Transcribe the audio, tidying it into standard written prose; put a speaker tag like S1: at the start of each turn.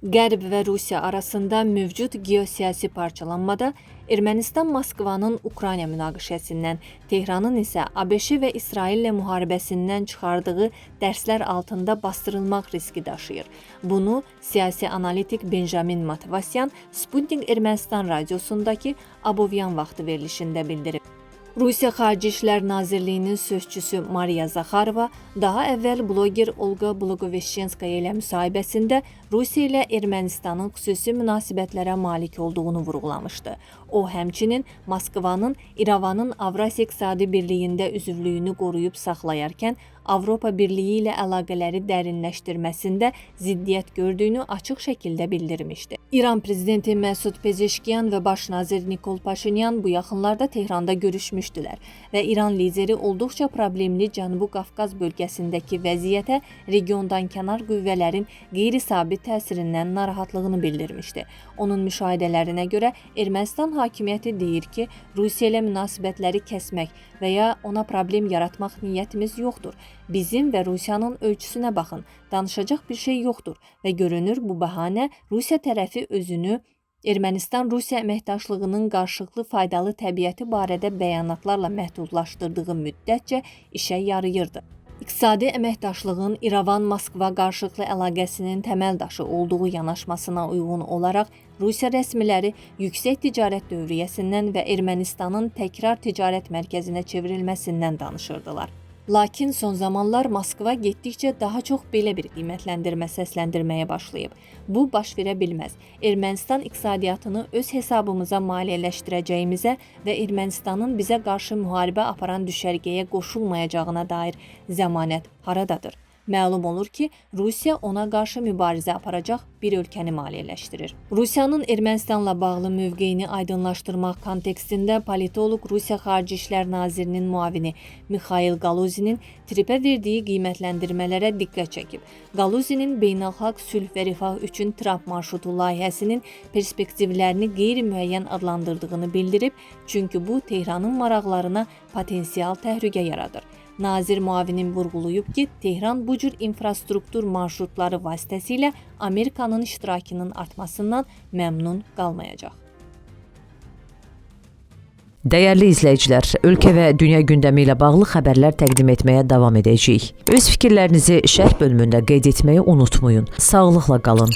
S1: Qərb və Rusiya arasında mövcud geosiyasi parçalanmada Ermənistan Moskvanın Ukrayna münaqişəsindən, Tehranın isə ABŞ və İsraillə müharibəsindən çıxardığı dərslər altında bastırılmaq riski daşıyır. Bunu siyasi analitik Benjamin Matvasyan Sputnik Ermənistan radiosundakı Abovyan vaxtı verilişində bildirib. Rusiya Xarici İşlər Nazirliyinin sözçüsü Mariya Zaxarova daha əvvəl bloger Olga Blogoveşchenskaya ilə müsahibəsində Rusiya ilə Ermənistanın xüsusi münasibətlərə malik olduğunu vurğulamışdı. O, həmçinin Moskvanın İrəvanın Avrasiya İqtisadi Birliyində üzvlüyünü qoruyub saxlayarkən Avropa Birliyi ilə əlaqələri dərinləşdirməsində ziddiyyət gördüyünü açıq şəkildə bildirmişdi. İran prezidenti Məsud Pezeşkiyan və baş nazir Nikol Paşinyan bu yaxınlarda Tehranda görüşmüşdülər və İran lideri olduqca problemli Cənubi Qafqaz bölgəsindəki vəziyyətə regiondan kənar qüvvələrin qeyri-sabit təsirindən narahatlığını bildirmişdi. Onun müşahidələrinə görə Ermənistan hakimiyyəti deyir ki, Rusiya ilə münasibətləri kəsmək və ya ona problem yaratmaq niyyətimiz yoxdur. Bizim və Rusiyanın ölçüsünə baxın, danışacaq bir şey yoxdur və görünür bu bəhanə Rusiya tərəfi özünü Ermənistan-Rusiya əməkdaşlığının qarşılıqlı faydalı təbiəti barədə bəyanatlarla məhdudlaşdırdığı müddətcə işə yarayırdı. İqtisadi əməkdaşlığın İrəvan-Moskva qarşılıqlı əlaqəsinin təməl daşı olduğu yanaşmasına uyğun olaraq Rusiya rəsmiləri yüksək ticarət dövriyyəsindən və Ermənistanın təkrar ticarət mərkəzinə çevrilməsindən danışırdılar. Lakin son zamanlar Moskva getdikcə daha çox belə bir qiymətləndirmə səsləndirməyə başlayıb. Bu baş verə bilməz. Ermənistan iqtisadiyyatını öz hesabımıza maliyyələşdirəcəyimizə və Ermənistanın bizə qarşı müharibə aparan düşərgəyə qoşulmayacağına dair zəmanət haradadır? Məlum olur ki, Rusiya ona qarşı mübarizə aparacaq bir ölkəni maliyyələşdirir. Rusiyanın Ermənistanla bağlı mövqeyini aydınlaşdırmaq kontekstində politoloq Rusiya Xarici İşlər Nazirinin müavini Mixail Galuzinin tripə verdiyi qiymətləndirmələrə diqqət çəkib. Galuzinin beynəlxalq sülh və rifah üçün Trump marşrutu layihəsinin perspektivlərini qeyri-müəyyən adlandırdığını bildirib, çünki bu Tehranın maraqlarına potensial təhlükə yaradır. Nazir müavinin vurğulayıb ki, Tehran bu cür infrastruktur marşrutları vasitəsilə Amerikanın iştirakının artmasından məmnun qalmayacaq.
S2: Dəyərli izləyicilər, ölkə və dünya gündəmi ilə bağlı xəbərlər təqdim etməyə davam edəcəyik. Öz fikirlərinizi şərh bölümündə qeyd etməyi unutmayın. Sağlıqla qalın.